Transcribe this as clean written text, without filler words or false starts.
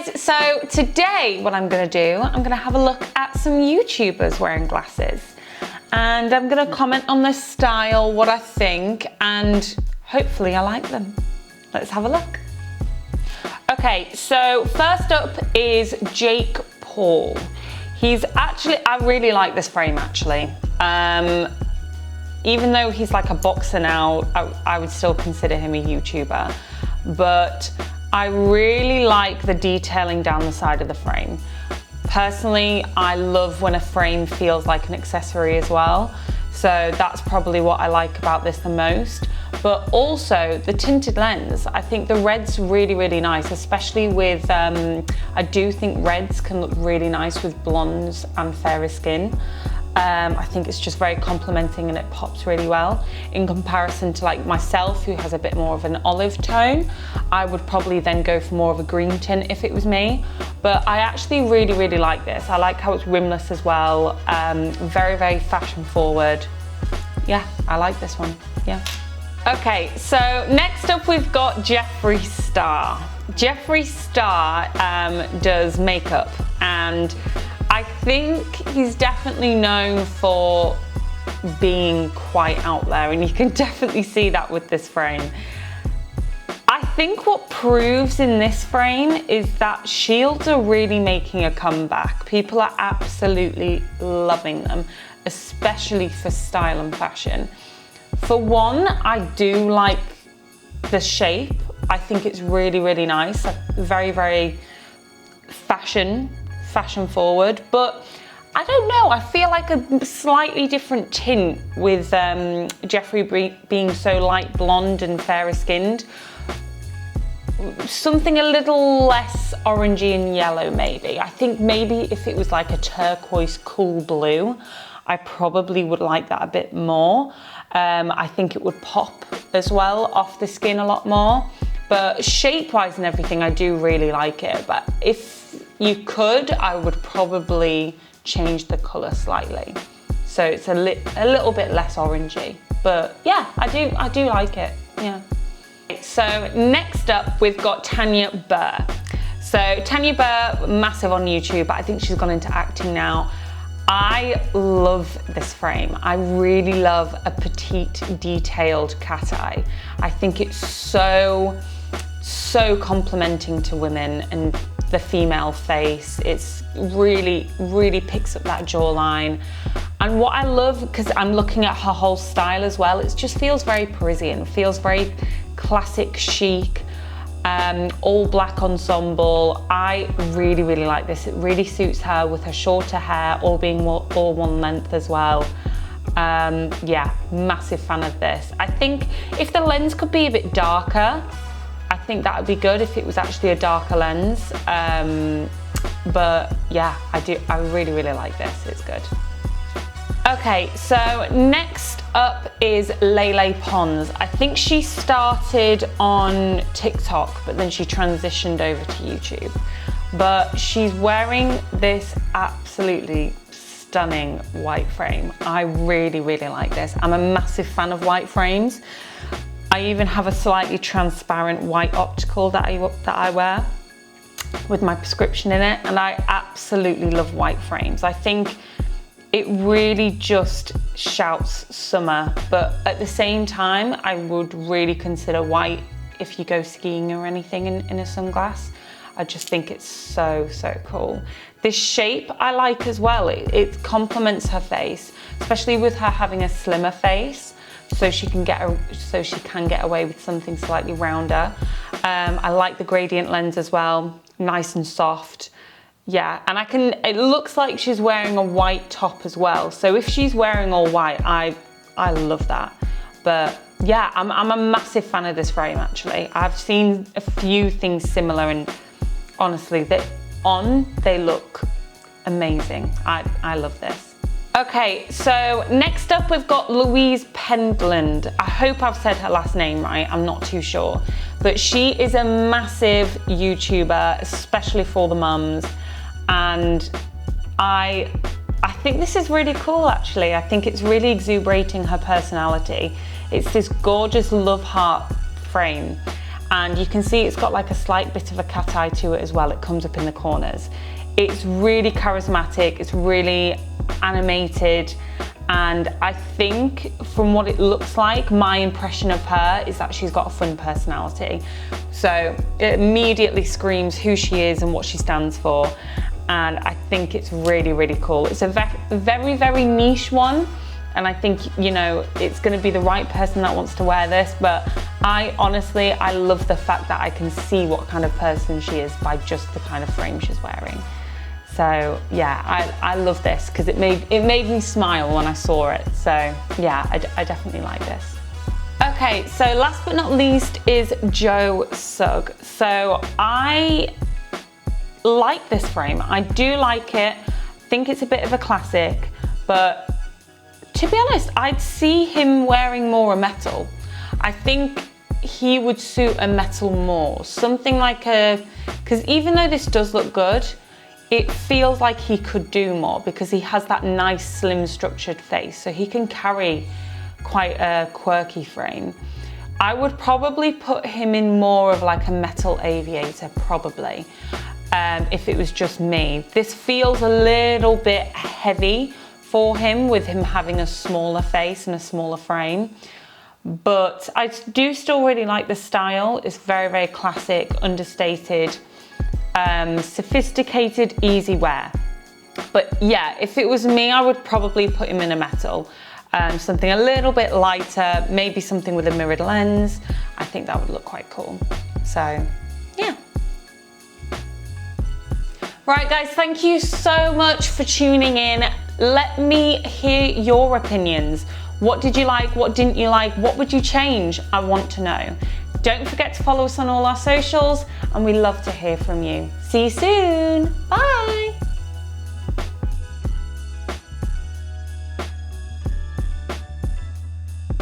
guys, so today what I'm gonna do, I'm gonna have a look at some YouTubers wearing glasses. And I'm gonna comment on their style, what I think, and hopefully I like them. Let's have a look. Okay, so first up is Jake Paul. He's actually, I really like this frame actually. Even though he's like a boxer now, I would still consider him a YouTuber. But I really like the detailing down the side of the frame. Personally, I love when a frame feels like an accessory as well. So that's probably what I like about this the most. But also the tinted lens, I think the red's really, really nice, especially with, I do think reds can look really nice with blondes and fairer skin. I think it's just very complimenting and it pops really well. In comparison to like myself, who has a bit more of an olive tone, I would probably then go for more of a green tint if it was me. But I actually really, really like this. I like how it's rimless as well. Very, very fashion forward. Yeah, I like this one, yeah. Okay, so next up we've got Jeffree Star. Jeffree Star does makeup, and I think he's definitely known for being quite out there, and you can definitely see that with this frame. I think what proves in this frame is that shields are really making a comeback. People are absolutely loving them, especially for style and fashion. For one, I do like the shape. I think it's really, really nice. Very, very fashion forward, but I don't know, I feel like a slightly different tint with Jeffree being so light blonde and fairer skinned. Something a little less orangey and yellow maybe. I think maybe if it was like a turquoise cool blue, I probably would like that a bit more. I think it would pop as well off the skin a lot more. But shape-wise and everything, I do really like it. But if you could, I would probably change the colour slightly. So it's a little bit less orangey. But yeah, I do like it, yeah. So next up, we've got Tanya Burr. So Tanya Burr, massive on YouTube, but I think she's gone into acting now. I love this frame. I really love a petite, detailed cat eye. I think it's so complimenting to women and the female face. It's really, really picks up that jawline. And what I love, because I'm looking at her whole style as well, it just feels very Parisian, feels very classic chic, all black ensemble. I really, really like this. It really suits her with her shorter hair, all being all one length as well. Yeah, massive fan of this. I think if the lens could be a bit darker, I think that would be good if it was actually a darker lens. But yeah, I really, really like this, it's good. Okay, so next up is Lele Pons. I think she started on TikTok, but then she transitioned over to YouTube. But she's wearing this absolutely stunning white frame. I really, really like this. I'm a massive fan of white frames. I even have a slightly transparent white optical that I wear with my prescription in it, and I absolutely love white frames. I think it really just shouts summer, but at the same time, I would really consider white if you go skiing or anything in a sunglass. I just think it's so cool. This shape I like as well. It complements her face, especially with her having a slimmer face, so she can get away with something slightly rounder. I like the gradient lens as well, nice and soft. Yeah, and it looks like she's wearing a white top as well. So if she's wearing all white, I love that. But yeah, I'm a massive fan of this frame actually. I've seen a few things similar, and honestly, they look amazing. I love this. Okay, so next up we've got Louise Pendland. I hope I've said her last name right, I'm not too sure. But she is a massive YouTuber, especially for the mums. And I think this is really cool actually. I think it's really exuberating her personality. It's this gorgeous love heart frame. and you can see it's got like a slight bit of a cat eye to it as well. It comes up in the corners. It's really charismatic, it's really animated, and I think from what it looks like, my impression of her is that she's got a fun personality. So it immediately screams who she is and what she stands for, and I think it's really, really cool. It's a very, very niche one, and I think, you know, it's going to be the right person that wants to wear this, but I honestly love the fact that I can see what kind of person she is by just the kind of frame she's wearing. So yeah, I love this because it made me smile when I saw it. So yeah, I definitely like this. Okay, so last but not least is Joe Sugg. So I like this frame. I do like it. I think it's a bit of a classic, but to be honest, I'd see him wearing more a metal. I think he would suit a metal more. Something like because even though this does look good, it feels like he could do more because he has that nice slim structured face, so he can carry quite a quirky frame. I would probably put him in more of like a metal aviator, probably, if it was just me. This feels a little bit heavy for him with him having a smaller face and a smaller frame. But I do still really like the style. It's very, very classic, understated, sophisticated, easy wear. But yeah, if it was me, I would probably put him in a metal. Something a little bit lighter, maybe something with a mirrored lens. I think that would look quite cool. So yeah. Right guys, thank you so much for tuning in. Let me hear your opinions. What did you like? What didn't you like? What would you change? I want to know. Don't forget to follow us on all our socials, and we love to hear from you. See you soon. Bye.